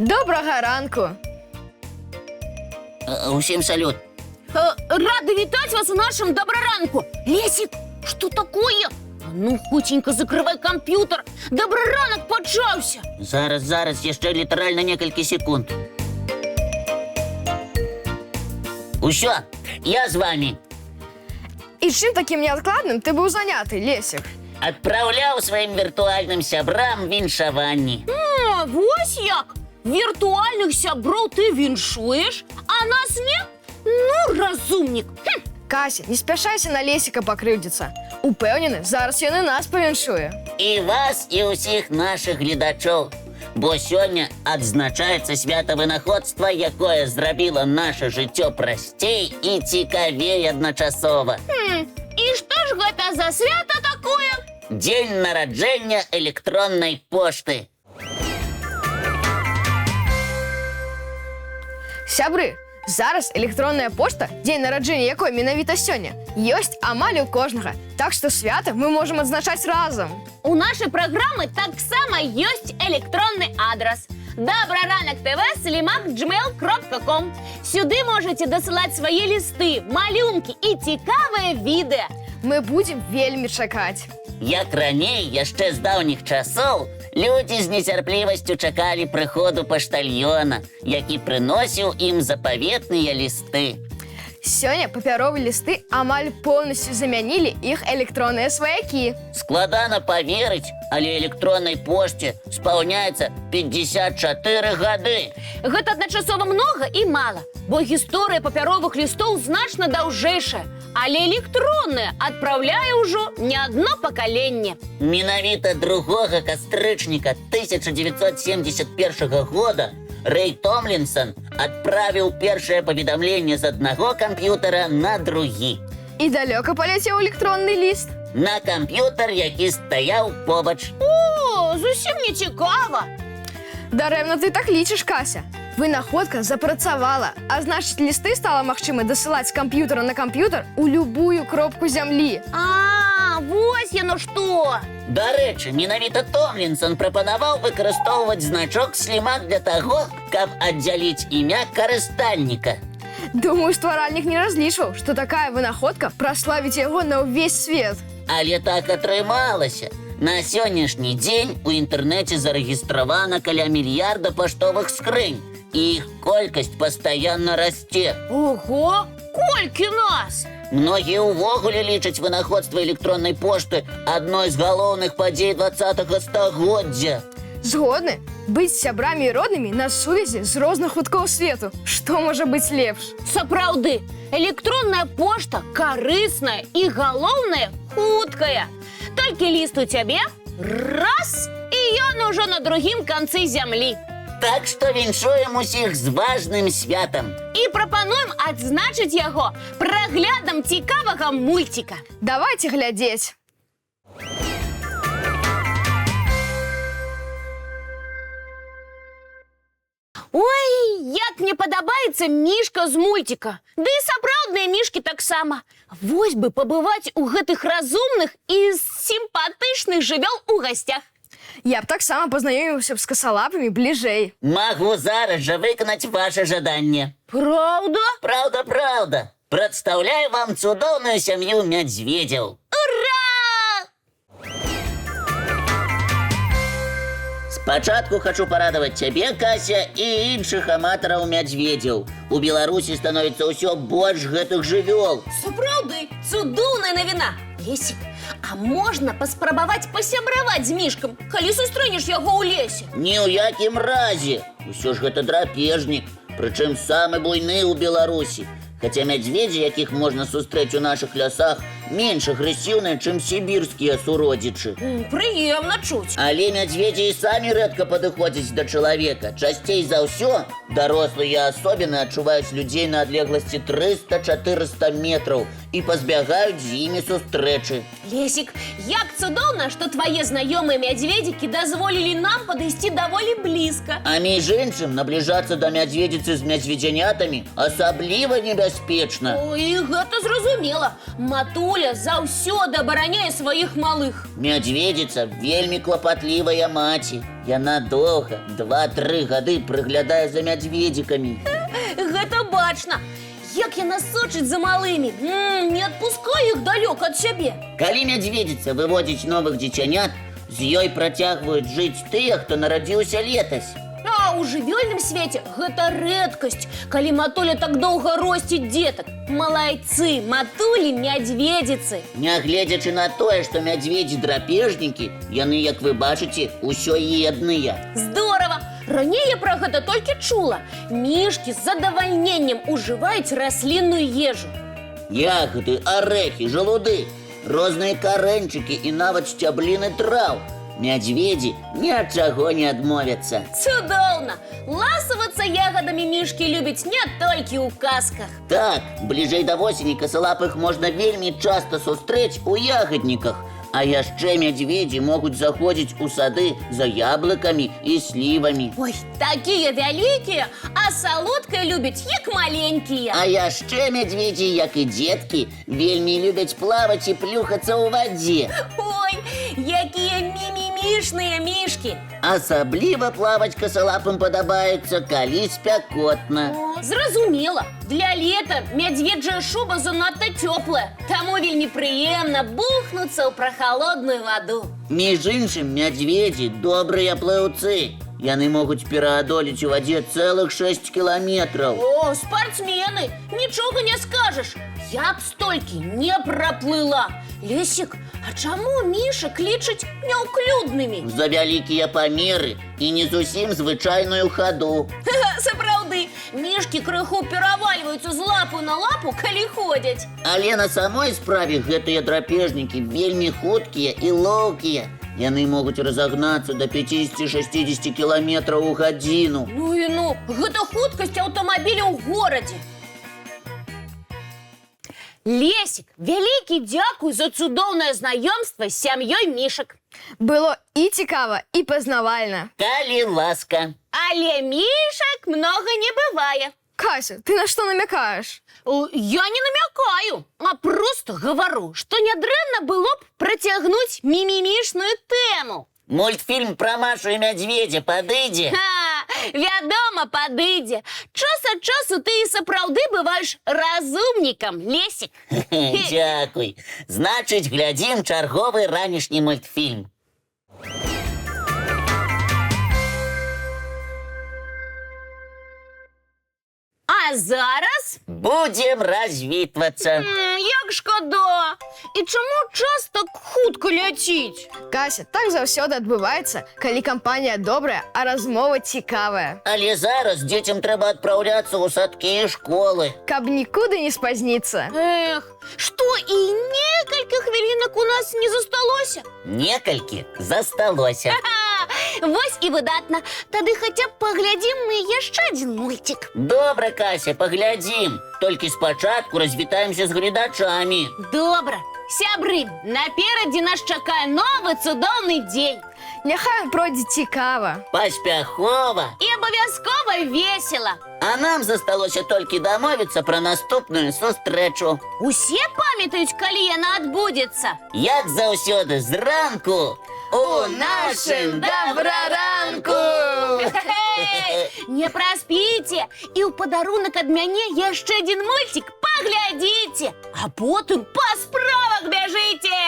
Доброго ранку. Усім салют. Рада вітать вас у нашем доброранку. Лесик, что такое? Ну, хутенько закрывай компьютер. Доброранок почався. Зараз, яшчэ літаральна некалькі секунд. Усё, я з вами. І чим таким неадкладним ти був зайнятий, Лесик? Адпраўляў сваім віртуальным сябрам віншаванні. Вось як. Віртуальных сяброў ты віншуеш, а нас не? Ну, разумнік. Кася, не спяшайся на Лесіка пакрыўдзіцца. Упэўнены, зараз ён і нас павіншуе. І вас, і ўсіх нашых гледачоў. Бо сёння адзначаецца свята вынаходства, якое зрабіла наша жыццё прасцей і цікавей адначасова. І што ж гэта за свята такое? Дзень нараджэння электроннай пошты. Сябры, зараз электронная пошта, дзень нараджэння якой менавіта сёння, ёсць амаль у кожнага. Так што свята мы можам адзначаць разам. У нашай праграмы таксама ёсць электронны адрас добраранок.tv@gmail.com. Сюды можаце дасылаць свае лісты, малюнкі і цікавыя відэа. Мы будзем вельмі чакаць. Як раней, яшчэ з даўніх часоў, людзі з нецярплівасцю чакалі прыходу паштальёна, які прыносіў ім запаветныя лісты. Сёння папяровыя лісты амаль поўнасцю замянілі іх электронныя сваякі. Складана паверыць, але электроннай пошце спаўняецца 54 гады. Гэта адначасова многа і мала, бо гісторыя папяровых лістоў значна даўжэйшая, але электронная адпраўляе ўжо не адно пакаленне. Менавіта 2 кастрычніка 1971 года Рэй Томлінсон адправіў першае паведамленне з аднаго камп'ютара на другі. І далёка паляцеў электронны ліст. На камп'ютар, які стаяў побач. О, зусім не цікава. Дарэмна ты так лічыш, Кася. Вынаходка запрацавала, а значыць, лісты стала магчыма дасылаць з камп'ютара на камп'ютар у любую кропку зямлі. Вось яно што! Дарэчы, менавіта Томлінсон прапанаваў выкарыстоўваць значок слімак для таго, каб аддзяліць імя карыстальніка. Думаю, стваральнік не разлічваў, што такая вынаходка праславіць яго на ўвесь свет. Але так атрымалася. На сённяшні дзень у інтэрнэце зарэгістравана каля мільярда паштовых скрынь, і іх колькасць пастаянна расце. Ого, колькі нас! Многія ўвогуле лічаць вынаходства электроннай пошты адной з галоўных падзей 20-го стагоддзя. Згодны, быць сябрамі і роднымі на сувязі з розных куткоў свету. Што можа быць лепш? Сапраўды, электронная пошта карысная і, галоўнае, хуткая. Толькі ліст у цябе, раз, і ён ужо на другім канцы зямлі. Так што віншуем усіх з важным святам. І прапануем адзначыць яго праглядам цікавага мульціка. Давайце глядзець. Ой, як мне падабаецца мішка з мульціка. Ды і сапраўдныя мішкі таксама. Вось бы пабываць у гэтых разумных і сімпатычных жывёл у гасцях. Я б таксама пазнаёміўся б з касалапамі бліжэй. Магу зараз жа выканаць ваше жаданне. Праўда? Праўда. Прадстаўляю вам цудоўную сям'ю мядзведзяў. Ура! Спачатку хачу парадаваць цябе, Кася, і іншых аматараў мядзведзяў. У Беларусі становіцца ўсё больш гэтых жывёл. Сапраўды, цудоўная навіна. Лесік, а можна паспрабаваць пасябраваць з мішкам, калі сустрэнеш яго ў лесе? Ні ў якім разе. Усё ж гэта драпежнік, прычым самы буйны ў Беларусі. Хаця мядзведзі, якіх можна сустрэць у нашых лясах, менш агрэсіўныя, чым сібірскія суродзічы. Прыемна чуць. Але мядзведзі і самі рэдка падыходзяць да чалавека. Часцей за ўсё дарослыя асобіны адчуваюць людзей на адлегласці 300-400 метраў і пазбягаюць з імі сустрэчы. Лесік, як цудоўна, што твае знаёмыя мядзведзікі дазволілі нам падысці даволі блізка. А між іншым, набліжацца да мядзведзіцы з мядзведзянятамі асабліва небяспечна. Ой, гэта зразумела. Матуля Толя заўсёды абараняе сваіх малых. Мядзведзіца вельмі клапатлівая маці. Яна доўга, 2-3 гады прыглядае за мядзведзікамі. Гэта бачна. Як яна сочыць за малымі. Не адпускай іх далёк ад сябе. Калі мядзведзіца выводзіць новых дзіцянят, з ёй працягваюць жыць тыя, хто нарадзіўся летась. А ў жывёльным свеце гэта рэдкасць, калі матуля так доўга росціць дзетак. Малайцы, матулі, мядзведзіцы. Нягледзячы на тое, што мядзведзі драпежнікі, яны, як вы бачыце, усё едныя. Здорава! Раней я пра гэта толькі чула. Мішкі з задавальненнем ужываюць раслінную ежу. Ягоды, арэхі, жалуды, розныя карэнчыкі і нават сцябліны траў. Мядзведзі ні ад чаго не адмовяцца. Цудоўна! Ласавацца ягадамі мішкі любяць не толькі ў казках. Так, бліжэй да восені касалапых можна вельмі часта сустрэць у ягадніках. А яшчэ мядзведзі могуць заходзіць у сады за яблыкамі і слівамі. Ой, такія вялікія, а салодкае любяць, як маленькія. А яшчэ мядзведзі, як і дзеткі, вельмі любяць плаваць і плюхацца ў вадзе. Ой, якія мімімішныя мішкі. Асабліва плаваць касалапым падабаецца, калі спякотна. Зразумела, для лета мядзведжая шуба занадта цёплая, таму вельмі прыемна бухнуцца ў прахалодную ваду. Між іншым, мядзведзі добрыя плыўцы. Яны могуць пераадолець у вадзе цэлых 6 кіламетраў. О, спартсмены, нічога не скажаш. Я б столькі не праплыла. Лесік, а чаму мішак лічаць няўклюднымі? За вялікія памеры і не зусім звычайную хаду. Сапраўды, мішкі крыху перавальваюцца з лапу на лапу, калі ходзяць. Але на самой справе гэтыя драпежнікі вельмі хуткія і лоўкія. Яны могуць разагнацца да 50-60 кіламетраў у гадзіну. Ну і ну, гэта хуткасць аўтамабіля ў горадзе. Лесік, вялікі дзякуй за цудоўнае знаёмства з сям'ёй мішак. Было і цікава, і пазнавальна. Калі ласка. Але мішак многа не бывае. Кася, ты на што намякаеш? Я не намякаю, а просто гавару, што нядрэнна было б працягнуць мімімішную тэму. Мультфільм пра Машу і мядзведзя падыдзе? Вядома, падыдзе. Час ад часу ты і сапраўды бываеш разумнікам, Лесік. Дзякуй. Значыць, глядзім чарговы ранішні мультфільм. А зараз? Будзем развітвацца. Як шкода. І чаму час так хутка ляціць? Кася, так заўсёды адбываецца, калі кампанія добрая, а размова цікавая. Але зараз дзецям трэба адпраўляцца ў садкі і школы. Каб нікуды не спазніцца. Эх, што і некалькі хвілінак у нас не засталося? Некалькі засталося. Вось і выдатна. Тады хаця б паглядзім мы яшчэ адзін мульцік. Добра, Кася, паглядзім. Толькі спачатку развітаемся з гледачамі. Добра. Сябры, наперадзе нас чакае новы цудоўны дзень. Няхай пройдзе цікава. Паспяхова. І абавязкова весела. А нам засталося толькі дамовіцца пра наступную сустрэчу. Усе памятаюць, калі яна адбудзецца? Як заўсёды, зранку у нашым добраранку! Не праспіце! І ў падарунак ад мяне яшчэ адзін мульцік паглядзіце! А потым па справах бяжыце!